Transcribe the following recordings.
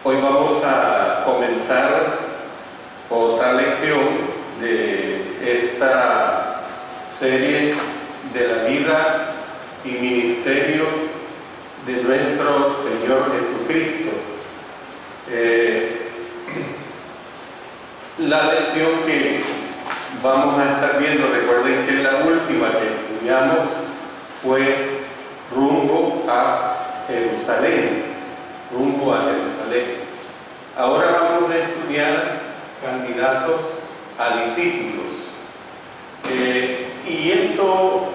Hoy vamos a comenzar otra lección de esta serie de la vida y ministerio de nuestro Señor Jesucristo. La lección que vamos a estar viendo, recuerden que la última que estudiamos fue rumbo a Jerusalén. Ahora vamos a estudiar candidatos a discípulos. Y esto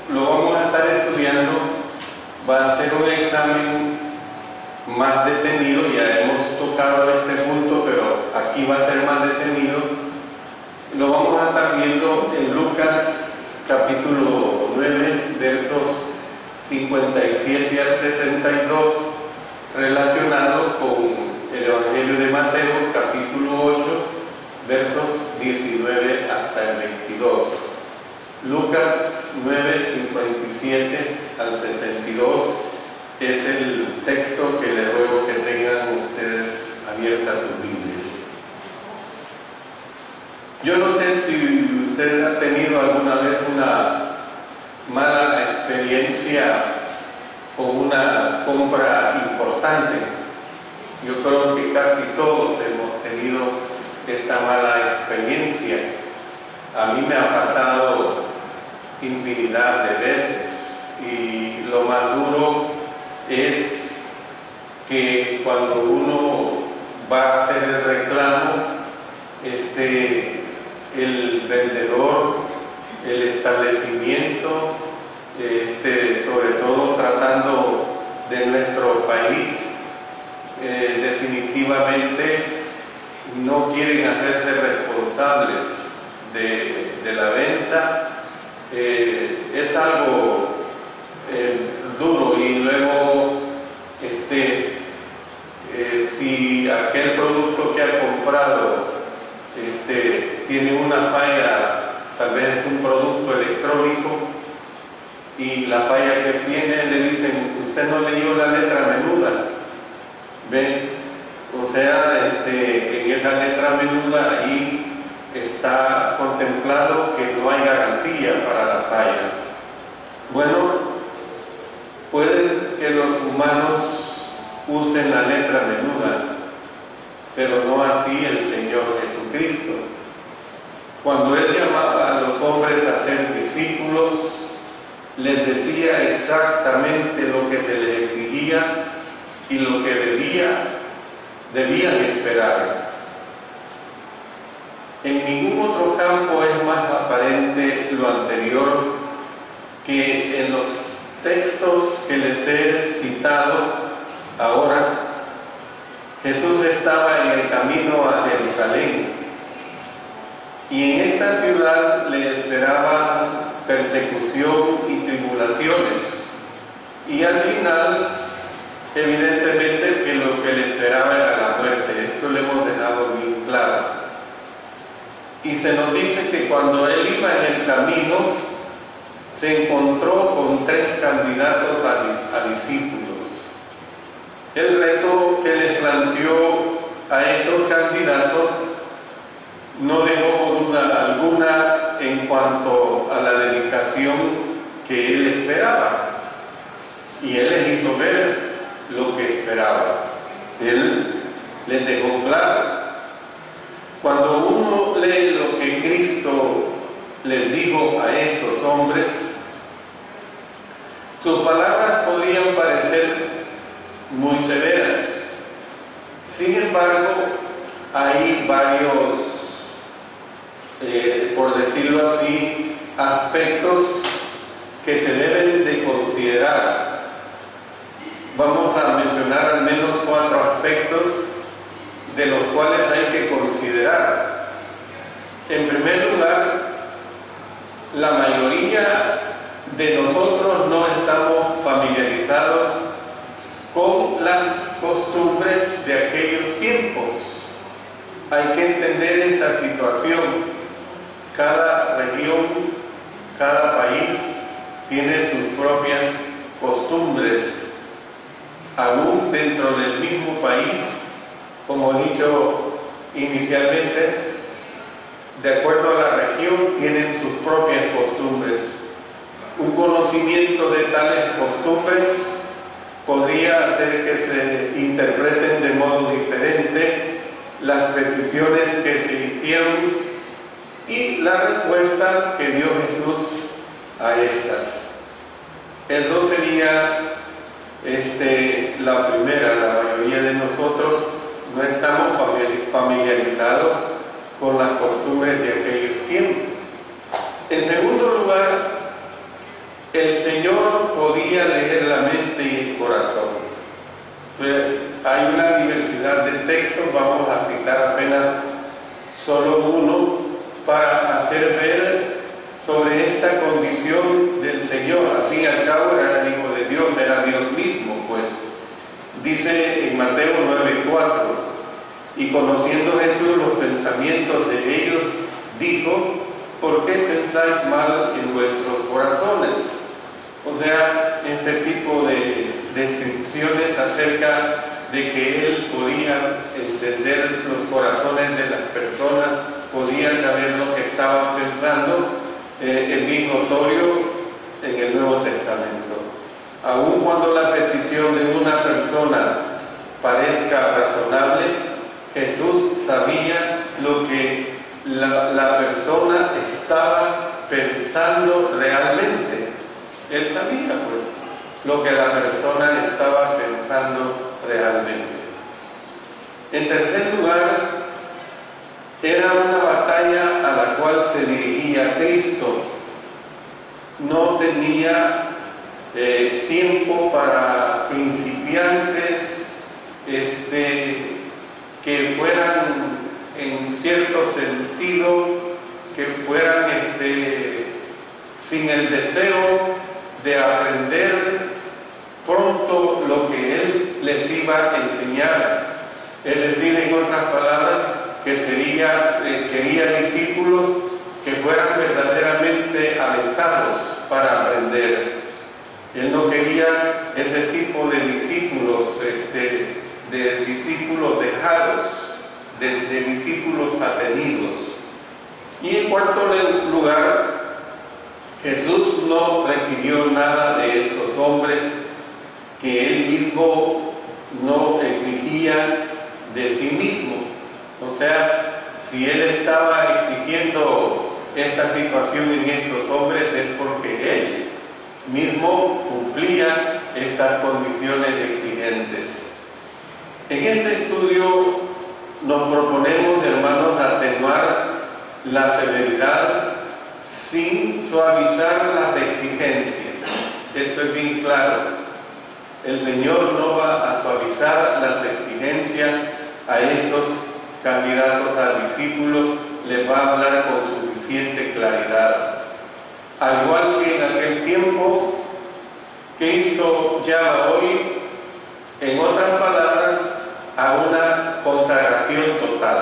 lo vamos a estar estudiando, va a ser un examen más detenido. Ya hemos tocado este punto, pero aquí va a ser más detenido. Lo vamos a estar viendo en Lucas capítulo 9, versos 57 al 62, relacionado con el Evangelio de Mateo, capítulo 8, versos 19 hasta el 22. Lucas 9, 57 al 62 es el texto que les ruego que tengan ustedes abiertas sus Biblias. Yo no sé si usted ha tenido alguna vez una mala experiencia con una compra importante. Yo creo que casi todos hemos tenido esta mala experiencia. A mí me ha pasado infinidad de veces, y lo más duro es que cuando uno va a hacer el reclamo, el vendedor, el establecimiento, sobre todo tratando de nuestro país, definitivamente no quieren hacerse responsables de la venta. Es algo duro. Y luego si aquel producto que ha comprado tiene una falla, tal vez es un producto electrónico, y la falla que tiene, le dicen: usted no leyó la letra menuda. ¿Ven? O sea, en esa letra menuda ahí está contemplado que no hay garantía para la falla. Bueno, puede que los humanos usen la letra menuda, pero no así el Señor Jesucristo. Cuando Él llamaba a los hombres a ser discípulos, les decía exactamente lo que se les exigía y lo que debían esperar. En ningún otro campo es más aparente lo anterior que en los textos que les he citado ahora. Jesús estaba en el camino a Jerusalén, y en esta ciudad le esperaban persecución y tribulaciones, y al final, evidentemente, que lo que le esperaba era la muerte. Esto lo hemos dejado bien claro. Y se nos dice que cuando él iba en el camino, se encontró con 3 candidatos a discípulos. El reto que les planteó a estos candidatos no dejó duda alguna en cuanto a la dedicación que él esperaba, y él les hizo ver lo que esperaba. Él les dejó claro. Cuando uno lee lo que Cristo les dijo a estos hombres, sus palabras podrían parecer muy severas. Sin embargo, hay varios, por decirlo así, aspectos que se deben de considerar. Vamos a mencionar al menos 4 aspectos de los cuales hay que considerar. En primer lugar, la mayoría de nosotros no estamos familiarizados con las costumbres de aquellos tiempos. Hay que entender esta situación. Cada región, cada país tiene sus propias costumbres. Aún dentro del mismo país como he dicho inicialmente, de acuerdo a la región, tienen sus propias costumbres. Un conocimiento de tales costumbres podría hacer que se interpreten de modo diferente las peticiones que se hicieron y la respuesta que dio Jesús a estas. Eso sería la primera. La mayoría de nosotros no estamos familiarizados con las costumbres de aquellos tiempos. En segundo lugar, el Señor podía leer la mente y el corazón. Hay una diversidad de textos, vamos a citar apenas solo uno para hacer ver sobre esta condición del Señor. Al fin y al cabo era el Hijo de Dios, era Dios mismo, pues. Dice en Mateo 9:4, y conociendo Jesús los pensamientos de ellos, dijo: ¿por qué pensáis mal en vuestros corazones? O sea, este tipo de descripciones acerca de que Él podía entender los corazones de las personas, podía saber lo que estaban pensando, es bien notorio en el Nuevo Testamento. Aun cuando la petición de una persona parezca razonable, Jesús sabía lo que la persona estaba pensando realmente. Él sabía, pues, lo que la persona estaba pensando realmente. En tercer lugar, era una batalla a la cual se dirigía Cristo. No tenía tiempo para principiantes que fueran en cierto sentido, que fueran sin el deseo de aprender pronto lo que Él les iba a enseñar. Es decir, en otras palabras, que quería discípulos que fueran verdaderamente aventados para aprender. Él no quería ese tipo de discípulos, de discípulos dejados, de discípulos atenidos. Y en cuarto lugar, Jesús no requirió nada de estos hombres que Él mismo no exigía de sí mismo. O sea, si Él estaba exigiendo esta situación en estos hombres es porque Él mismo cumplía estas condiciones exigentes. En este estudio nos proponemos, hermanos, atenuar la severidad sin suavizar las exigencias. Esto es bien claro. El Señor no va a suavizar las exigencias a estos candidatos a discípulos, les va a hablar con suficiente claridad. Al igual que en aquel tiempo, Cristo llama hoy, en otras palabras, a una consagración total.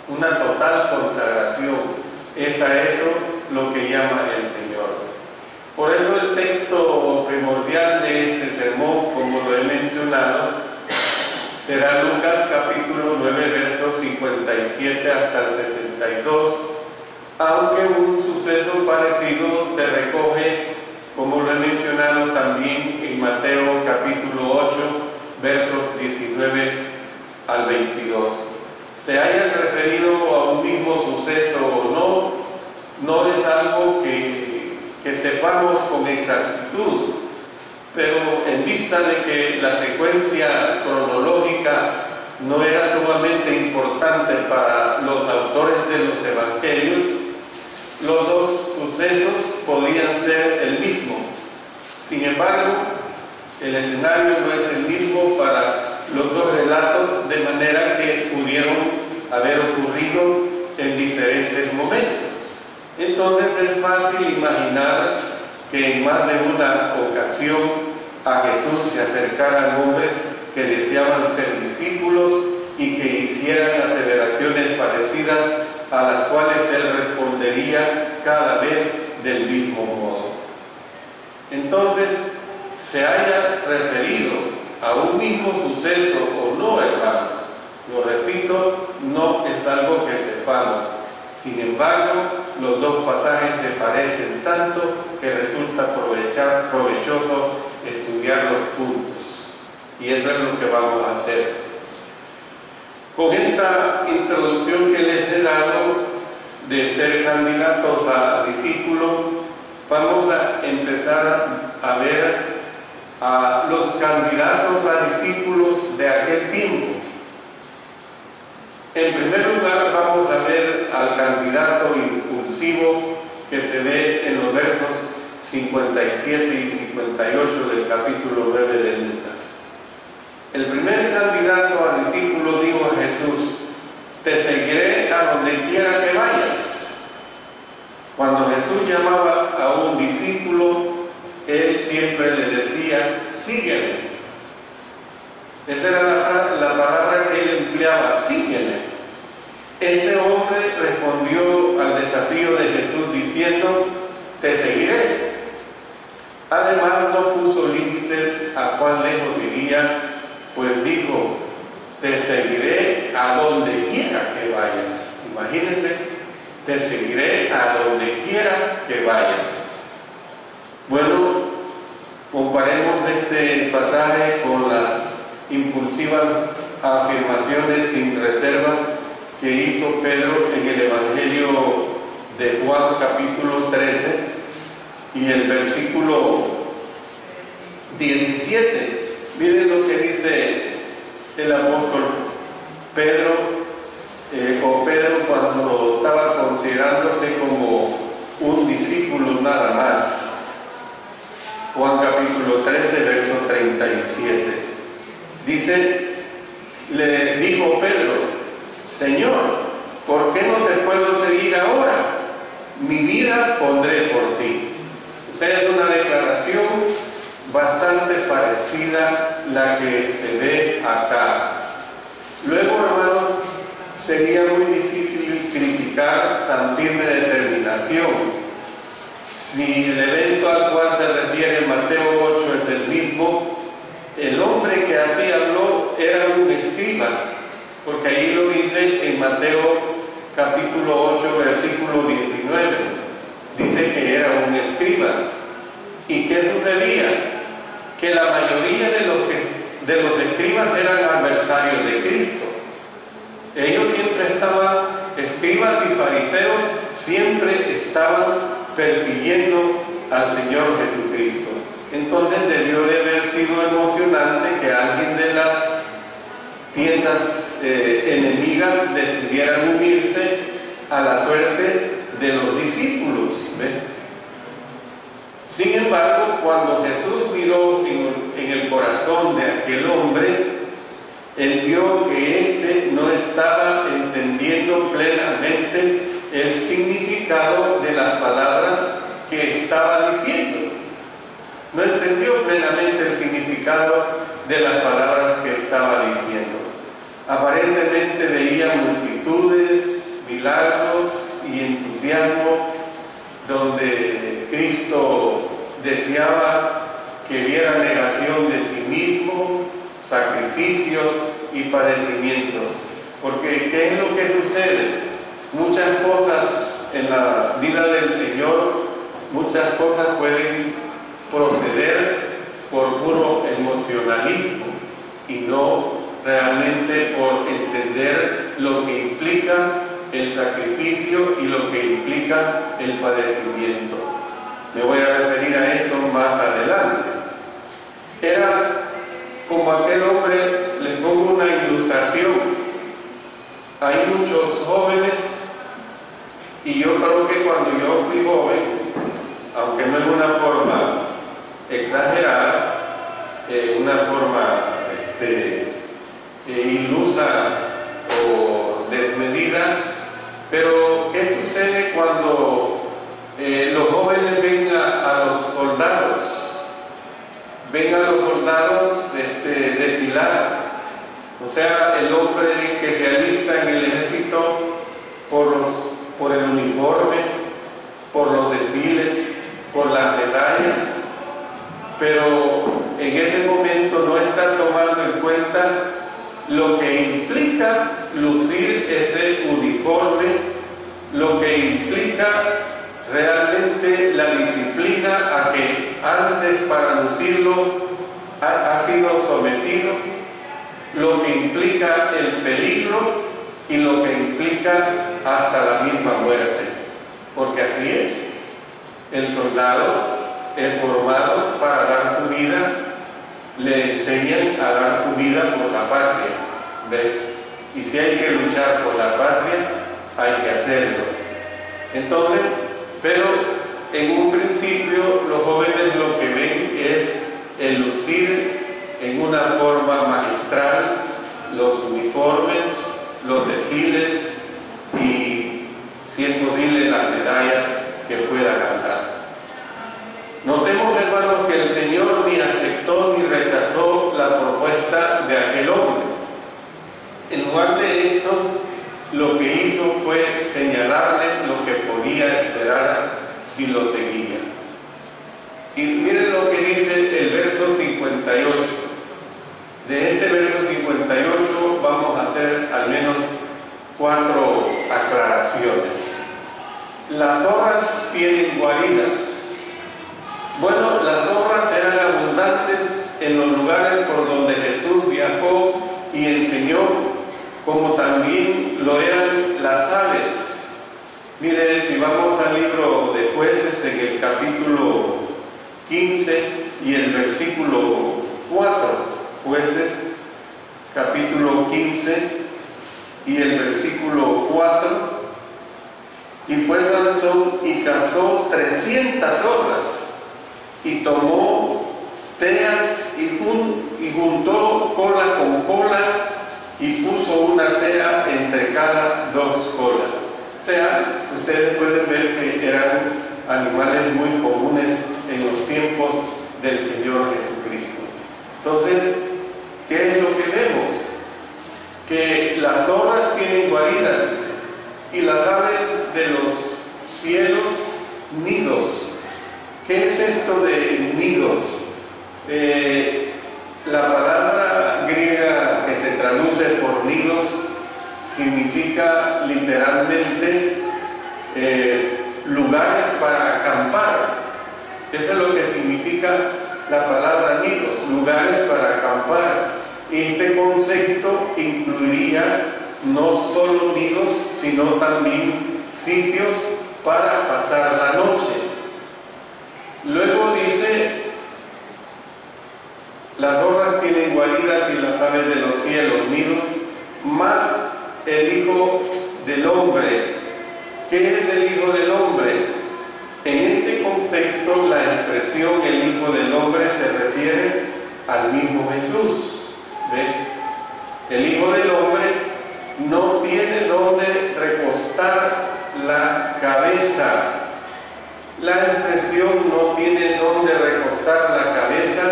Una total consagración. Es a eso lo que llama el Señor. Por eso el texto primordial de este sermón, como lo he mencionado, será Lucas capítulo 9, versos 57 hasta el 62, aunque un suceso parecido se recoge, como lo he mencionado también en Mateo capítulo 8, versos 19 al 22. Se haya referido a un mismo suceso o no es algo que sepamos con exactitud, pero en vista de que la secuencia cronológica no era sumamente importante para los autores de los evangelios, los dos sucesos podían ser el mismo. Sin embargo, el escenario no es el mismo para los dos relatos, de manera que pudieron haber ocurrido en diferentes momentos. Entonces es fácil imaginar que en más de una ocasión a Jesús se acercaran hombres que deseaban ser discípulos y que hicieran aseveraciones parecidas a las cuales Él respondería cada vez del mismo modo. Entonces, se haya referido a un mismo suceso o no, hermanos, Lo repito, no es algo que sepamos. Sin embargo, los dos pasajes se parecen tanto que resulta provechoso estudiarlos juntos. Y eso es lo que vamos a hacer. Con esta introducción que les he dado de ser candidatos a discípulo, vamos a empezar a ver a los candidatos a discípulos de aquel tiempo. En primer lugar, vamos a ver al candidato impulsivo que se ve en los versos 57 y 58 del capítulo 9 de Lucas. El primer candidato a discípulo dijo a Jesús: te seguiré a donde quiera que vayas. Cuando Jesús llamaba a un discípulo, él siempre le decía: sígueme. Esa era la palabra que él empleaba: sígueme. Este hombre respondió al desafío de Jesús diciendo: te seguiré. Además, no puso límites a cuán lejos iría, pues dijo: te seguiré a donde quiera que vayas. Imagínense, te seguiré a donde quiera que vayas. Bueno, comparemos este pasaje con las impulsivas afirmaciones sin reservas que hizo Pedro en el Evangelio de Juan capítulo 13 y el versículo 17. Miren lo que dice el apóstol Pedro, Pedro cuando estaba considerándose como un discípulo nada más. Juan capítulo 13, verso 37. Dice, le dijo Pedro: Señor, ¿por qué no te puedo seguir ahora? Mi vida pondré por ti. O sea, es una declaración bastante parecida la que se ve acá. Luego, hermanos, sería muy difícil criticar tan firme determinación. Si el evento al cual se refiere Mateo 8 es el mismo, el hombre que así habló era un escriba, porque ahí lo dice en Mateo capítulo 8, versículo 19. Dice que era un escriba. ¿Y qué sucedía? Que la mayoría de los escribas eran adversarios de Cristo. Ellos siempre estaban, escribas y fariseos, siempre estaban persiguiendo al Señor Jesucristo. Entonces debió de haber sido emocionante que alguien de las tiendas enemigas decidieran unirse a la suerte de los discípulos. ¿Ves? Sin embargo, cuando Jesús miró en el corazón de aquel hombre, él vio que éste no estaba entendiendo plenamente el significado de las palabras que estaba diciendo. No entendió plenamente el significado de las palabras que estaba diciendo. Aparentemente veía multitudes, milagros y entusiasmo donde Cristo deseaba que viera negación de sí mismo, sacrificios y padecimientos. Porque ¿qué es lo que sucede? Muchas cosas en la vida del Señor, muchas cosas pueden proceder por puro emocionalismo y no realmente por entender lo que implica el sacrificio y lo que implica el padecimiento. Me voy a referir a esto más adelante. Era como aquel hombre, les pongo una ilustración. Hay muchos jóvenes, y yo creo que cuando yo fui joven, aunque no es una forma exagerada, una forma ilusa o desmedida, pero ¿qué sucede cuando los jóvenes ven a los soldados? Ven a los soldados desfilar. O sea, el hombre que se alista en el ejército por el uniforme, por los desfiles, por las medallas, pero en ese momento no está tomando en cuenta lo que implica implica realmente la disciplina a que antes para lucirlo ha sido sometido, lo que implica el peligro y lo que implica hasta la misma muerte, porque así es. El soldado es formado para dar su vida, le enseñan a dar su vida por la patria, ¿ve? Y si hay que luchar por la patria, hay que hacerlo. Entonces, pero en un principio los jóvenes lo que ven es el lucir en una forma magistral los uniformes, los desfiles y, si es posible, las medallas que pueda ganar. Notemos, hermanos, que el Señor ni aceptó ni rechazó la propuesta de aquel hombre. En lugar de esto, lo que hizo fue señalarle lo que podía esperar si lo seguía. Y miren lo que dice el verso 58. De este verso 58 vamos a hacer al menos 4 aclaraciones. Las zorras tienen guaridas. Bueno, las zorras eran abundantes en los lugares por donde Jesús viajó y enseñó, como también lo eran las aves. Mire, si vamos al libro de Jueces, en el capítulo 15 y el versículo 4, Jueces, capítulo 15 y el versículo 4, y fue Sansón y cazó 300 zorras, y tomó teas y juntó cola con cola, y puso una cera entre cada 2 colas. O sea, ustedes pueden ver que eran animales muy comunes en los tiempos del Señor Jesucristo. Entonces, ¿qué es lo que vemos? Que las zorras tienen guaridas y las aves de los cielos nidos. ¿Qué es esto de nidos? La palabra griega que se traduce por nidos significa literalmente lugares para acampar. Eso es lo que significa la palabra nidos, lugares para acampar. Este concepto incluiría no solo nidos, sino también sitios para pasar la noche. Luego dice, las zorras tienen guaridas y las aves de los cielos nidos, más el Hijo del Hombre. ¿Qué es el Hijo del Hombre? En este contexto, la expresión el Hijo del Hombre se refiere al mismo Jesús. ¿Ve? El Hijo del Hombre no tiene donde recostar la cabeza. La expresión no tiene donde recostar la cabeza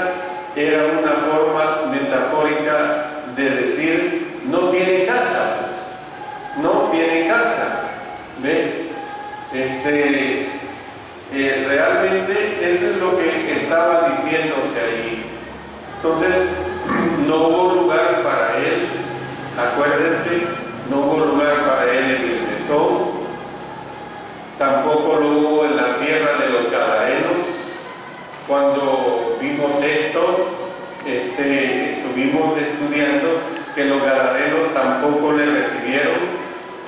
era una forma metafórica de decir no tiene casa, no tiene casa. ¿Ve? Realmente eso es lo que estaba diciéndose allí. Entonces, no hubo lugar para él, acuérdense, no hubo lugar para él en el mesón, tampoco lo hubo en la tierra de los gadarenos. Cuando vimos esto, estuvimos estudiando que los gadarenos tampoco le recibieron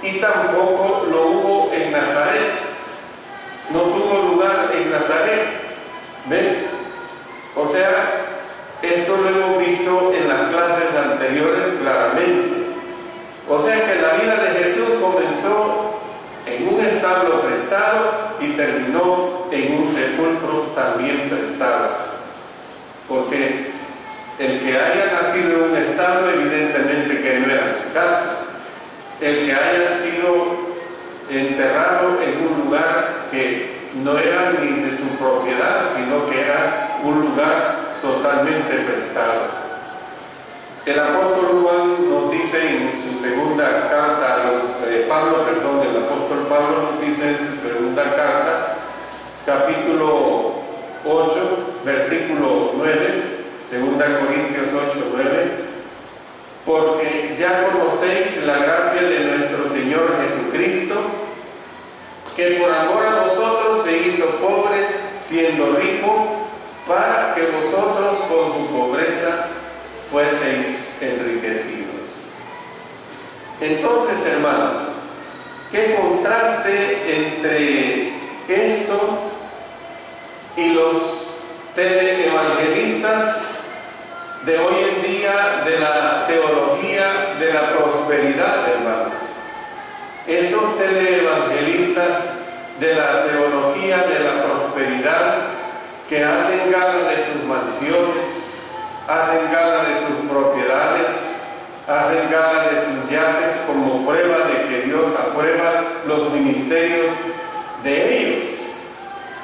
y tampoco lo hubo en Nazaret. No tuvo lugar en Nazaret. ¿Ven? O sea, esto lo hemos visto en las clases anteriores claramente. O sea que la vida de Jesús comenzó en un establo prestado y terminó en un sepulcro también prestado. Porque el que haya nacido en un establo, evidentemente que no era su casa. El que haya sido enterrado en un lugar que no era ni de su propiedad, sino que era un lugar totalmente prestado. El apóstol Juan nos dice en su segunda carta a los el apóstol Pablo nos dice en su segunda carta, capítulo 8, versículo 9, 2 Corintios 8, 9, porque ya conocéis la gracia de nuestro Señor Jesucristo, que por amor siendo rico, para que vosotros con su pobreza fueseis enriquecidos. Entonces, hermanos, ¿qué contraste entre esto y los teleevangelistas de hoy en día de la teología de la prosperidad, hermanos? Estos teleevangelistas de la teología de la prosperidad, que hacen gala de sus mansiones, hacen gala de sus propiedades, hacen gala de sus yates como prueba de que Dios aprueba los ministerios de ellos.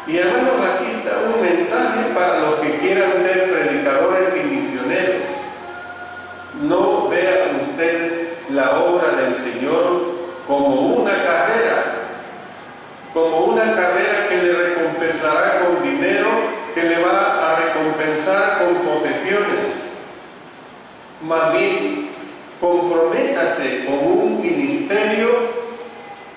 Y hermanos, aquí está un mensaje para los que quieran ser predicadores y misioneros. No vea usted la obra del Señor como una carrera que le recompensará con dinero, que le va a recompensar con posesiones. Más bien, comprométase con un ministerio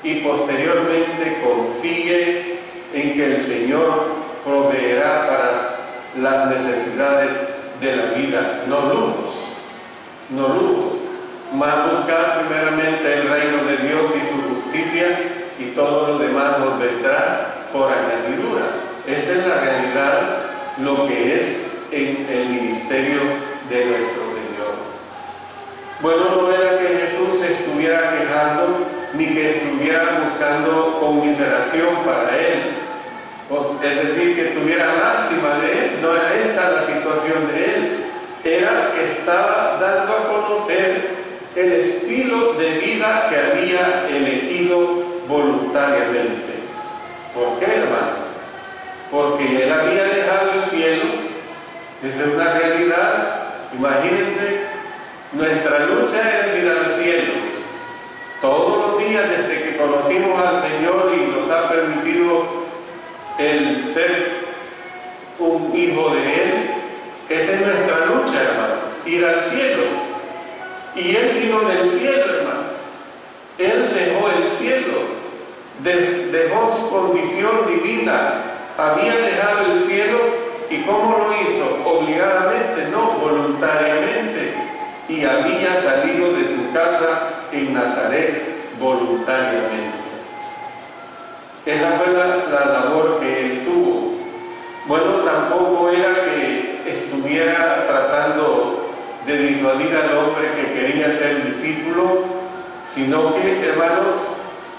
y posteriormente confíe en que el Señor proveerá para las necesidades de la vida, no lujos, más buscar primeramente el reino de Dios y su justicia, y todo lo demás nos vendrá por añadidura. Esta es la realidad, lo que es en el ministerio de nuestro Señor. Bueno, no era que Jesús se estuviera quejando, ni que estuviera buscando conmiseración para él, es decir, que tuviera lástima de él. No era esta la situación de él, era que estaba dando a conocer el estilo de vida que había elegido voluntariamente. ¿Por qué, hermano? Porque él había dejado el cielo. Esa es una realidad. Imagínense, nuestra lucha es ir al cielo. Todos los días desde que conocimos al Señor y nos ha permitido el ser un hijo de Él, esa es nuestra lucha, hermanos, ir al cielo. Y Él vino del cielo, hermanos. Él dejó el cielo, dejó su condición divina, había dejado el cielo. ¿Y cómo lo hizo? Obligadamente, no, voluntariamente. Y había salido de su casa en Nazaret voluntariamente. Esa fue la labor que él tuvo. Bueno, tampoco era que estuviera tratando de disuadir al hombre que quería ser discípulo, sino que, hermanos,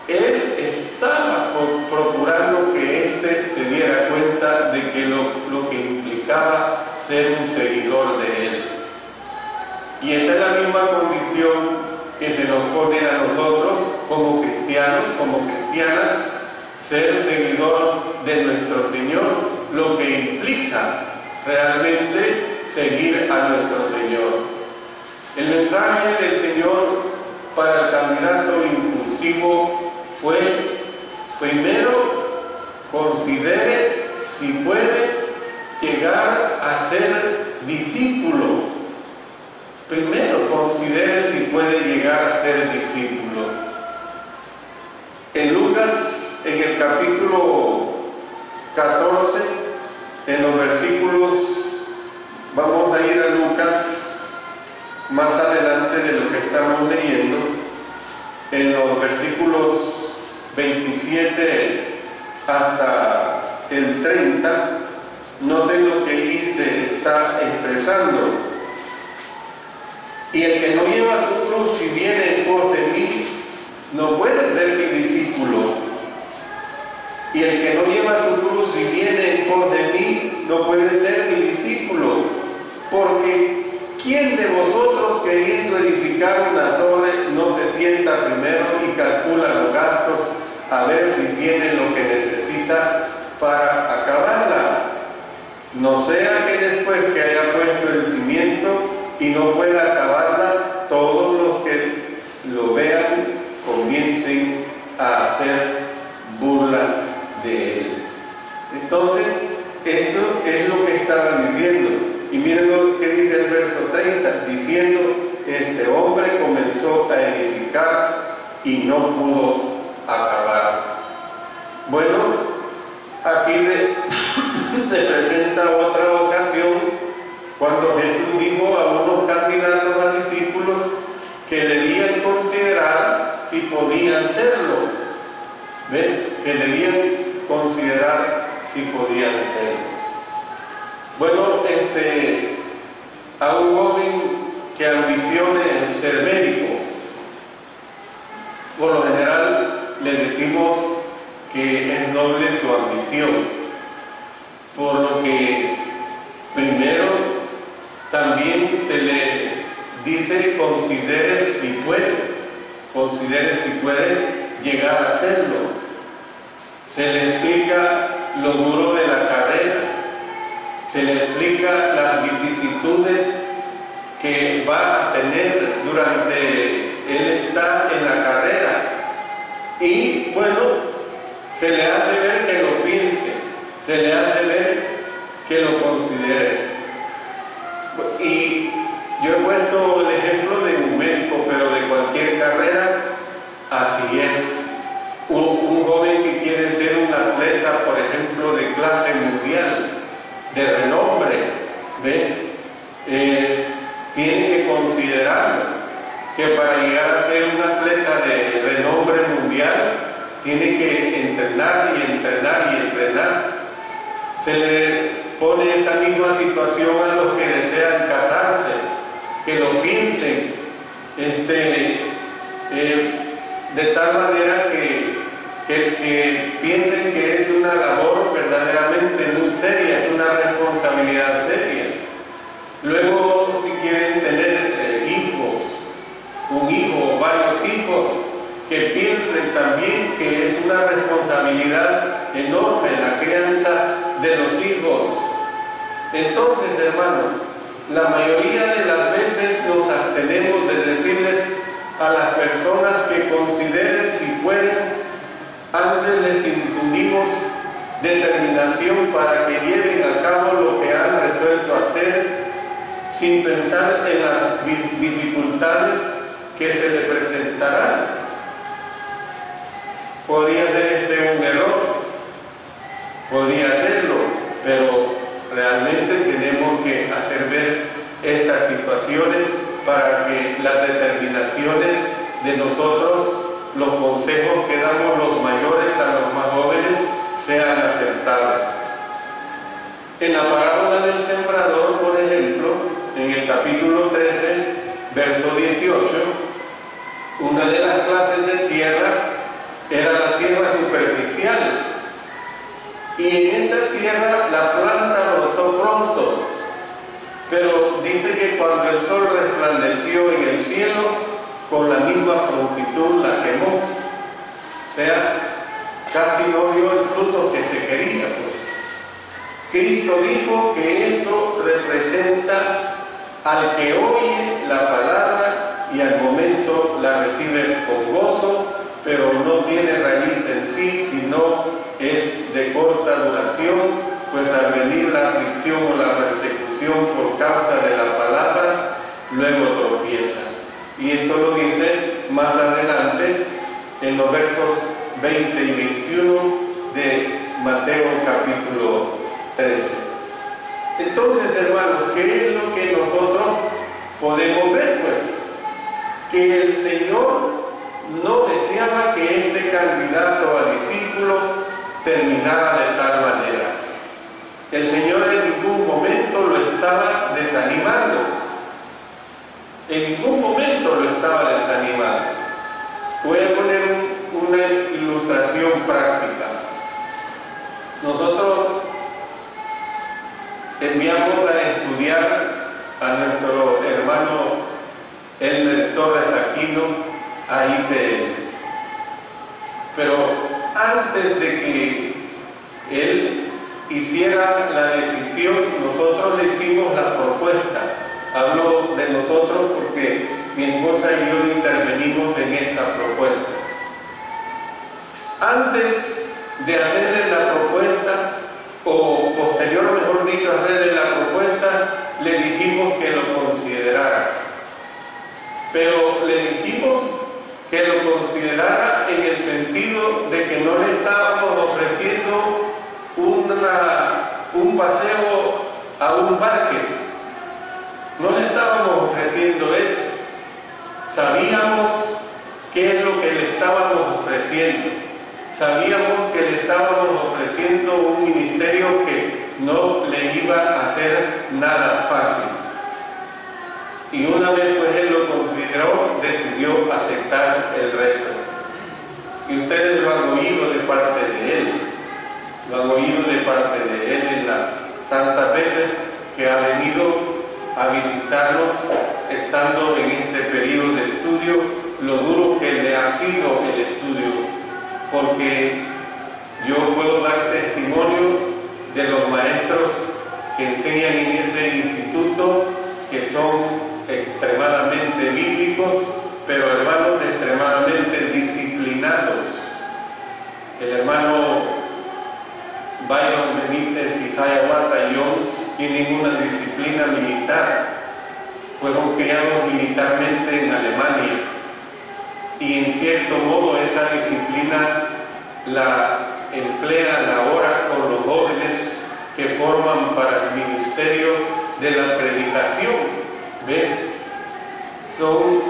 él estaba procurando que éste se diera cuenta de que lo que implicaba ser un seguidor de él. Y esta es la misma condición que se nos pone a nosotros como cristianos, como cristianas, ser seguidor de nuestro Señor, lo que implica realmente seguir a nuestro Señor. El mensaje del Señor para el candidato impulsivo fue: primero, considere si puede llegar a ser discípulo. Primero, considere si puede llegar a ser discípulo. En Lucas, en el capítulo 14, en los versículos, vamos a ir a Lucas más adelante de lo que estamos leyendo, en los versículos 27 hasta el 30, noten lo que ahí se está expresando. Y el que no lleva su cruz y viene en pos de mí, no puede ser mi discípulo. Y el que no lleva su cruz y viene en pos de mí, no puede ser mi discípulo. Porque ¿quién de vosotros, queriendo edificar una torre, no se sienta primero y calcula los gastos a ver si tiene lo que necesita para acabarla? No sea que después que haya puesto el cimiento y no pueda acabarla, todos los que lo vean comiencen a hacer burla de él. Entonces, esto es lo que estaba diciendo. Y miren lo que dice el verso 30, diciendo: este hombre comenzó a edificar y no pudo acabar. Bueno, aquí Se presenta otra ocasión cuando Jesús dijo a unos candidatos a discípulos que debían considerar si podían serlo. ¿Ven? Que debían considerar si podían serlo. Bueno, a un joven que ambicione en ser médico, por lo general le decimos que es noble su ambición, por lo que primero también se le dice considere si puede llegar a hacerlo. Se le explica lo duro de la carrera, se le explica las vicisitudes que va a tener durante él está en la carrera, y bueno, se le hace ver que lo piense, se le hace ver que lo considere. Y yo he puesto el ejemplo de un médico, pero de cualquier carrera así es. Un joven que quiere ser un atleta, por ejemplo, de clase mundial, de renombre, tiene que considerarlo, que para llegar a ser un atleta de renombre mundial, tiene que entrenar y entrenar y entrenar. Se le pone esta misma situación a los que desean casarse, que lo piensen, de tal manera que piensen que es una labor verdaderamente muy seria, es una responsabilidad seria. Luego, si quieren tener hijos, un hijo o varios hijos, que piensen también que es una responsabilidad enorme la crianza de los hijos. Entonces, hermanos, la mayoría de las veces nos abstenemos de decirles a las personas que consideren si pueden. Antes les infundimos determinación para que lleven a cabo lo que han resuelto hacer, sin pensar en las dificultades que se le presentarán. Podría ser un error, podría serlo, pero realmente tenemos que hacer ver estas situaciones para que las determinaciones de nosotros, los consejos que damos los mayores a los más jóvenes, sean acertados. En la parábola del sembrador, por ejemplo, en el capítulo 13, verso 18, una de las clases de tierra era la tierra superficial, y en esta tierra la planta brotó pronto, pero dice que cuando el sol resplandeció en el cielo, con la misma prontitud la quemó. O sea, casi no dio el fruto que se quería, pues. Cristo dijo que esto representa al que oye la palabra y al momento la recibe con gozo, pero no tiene raíz en sí, sino es de corta duración, pues al venir la aflicción o la persecución por causa de la palabra, luego tropieza. Y esto lo dice más adelante en los versos 20 y 21 de Mateo capítulo 13. Entonces, hermanos, ¿qué es lo que nosotros podemos ver? Pues que el Señor no deseaba que este candidato a discípulo terminara de tal manera. El Señor en ningún momento lo estaba desanimando. En ningún momento lo estaba desanimando. Voy a poner una ilustración práctica. Nosotros enviamos a estudiar a nuestro hermano Elmer Torres Aquino a ITL. Pero antes de que él hiciera la decisión, nosotros le hicimos la propuesta. Hablo de nosotros porque mi esposa y yo intervenimos en esta propuesta. Antes de hacerle la propuesta, o posterior, mejor dicho, hacerle la propuesta, le dijimos que lo considerara. Pero le dijimos que lo considerara en el sentido de que no le estábamos ofreciendo un paseo a un parque. No le estábamos ofreciendo eso. Sabíamos qué es lo que le estábamos ofreciendo. Sabíamos que le estábamos ofreciendo un ministerio que no le iba a hacer nada fácil. Y una vez pues él lo consideró, decidió aceptar el reto. Y ustedes lo han oído de parte de él. Lo han oído de parte de él en las tantas veces que ha venido a visitarnos, estando en este periodo de estudio, lo duro que le ha sido el estudio, porque yo puedo dar testimonio de los maestros que enseñan en ese instituto, que son extremadamente bíblicos, pero hermanos extremadamente disciplinados. El hermano Byron Benítez y Hiawatha Jones tienen una disciplina militar. Fueron criados militarmente en Alemania y en cierto modo esa disciplina la emplean ahora con los jóvenes que forman para el ministerio de la predicación. ¿Ven? Son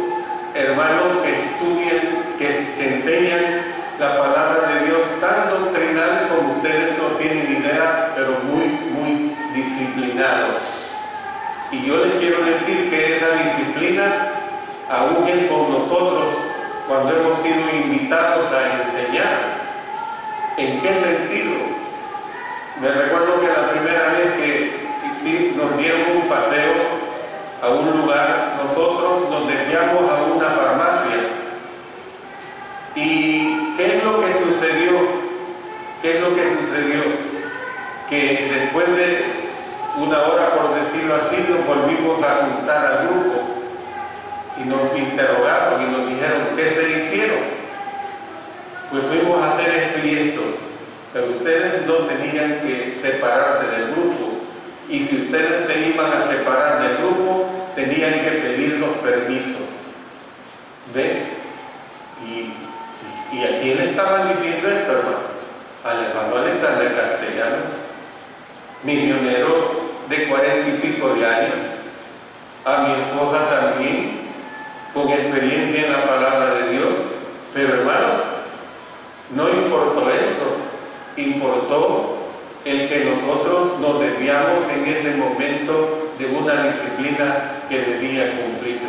hermanos que estudian, que enseñan la palabra de Dios tan doctrinal como ustedes no tienen idea, pero muy disciplinados. Y yo les quiero decir que esa disciplina aún es con nosotros cuando hemos sido invitados a enseñar. ¿En qué sentido? Me recuerdo que la primera vez que nos dieron un paseo a un lugar, nosotros nos desviamos a una farmacia. ¿Y qué es lo que sucedió? ¿Qué es lo que sucedió? Que después de una hora, por decirlo así, nos volvimos a juntar al grupo y nos interrogaron y nos dijeron, ¿qué se hicieron? Pues fuimos a hacer esto y esto, pero ustedes no tenían que separarse del grupo, y si ustedes se iban a separar del grupo, tenían que pedir los permisos. ¿Ven? ¿Y a quién le estaban diciendo esto, hermano? Al hermano Alexander Castellanos, misionero de 40 y pico de años, a mi esposa también, con experiencia en la palabra de Dios. Pero hermano, no importó eso, importó el que nosotros nos desviamos en ese momento de una disciplina que debía cumplirse.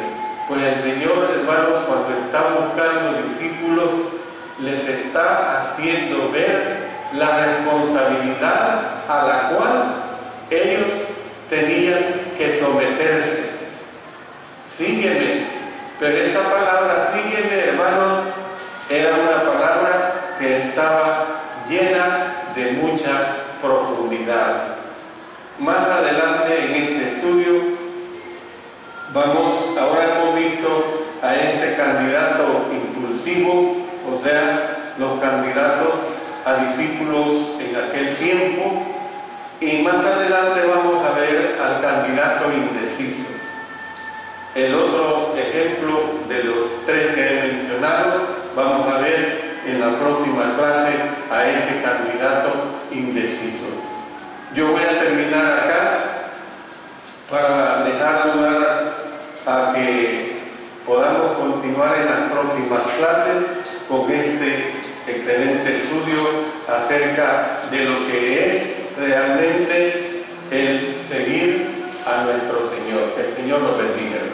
Pues el Señor, hermanos, cuando está buscando discípulos, les está haciendo ver la responsabilidad a la cual ellos tenían que someterse. Sígueme. Pero esa palabra, sígueme, hermanos, era una palabra que estaba llena de mucha profundidad. Más adelante en este estudio ahora hemos visto a este candidato impulsivo, o sea, los candidatos a discípulos en aquel tiempo, y más adelante vamos a ver al candidato indeciso. El otro ejemplo de los tres que he mencionado, vamos a ver en la próxima clase a ese candidato indeciso. Yo voy a terminar acá para dejar lugar a que podamos continuar en las próximas clases con este excelente estudio acerca de lo que es realmente el seguir a nuestro Señor. Que el Señor nos bendiga.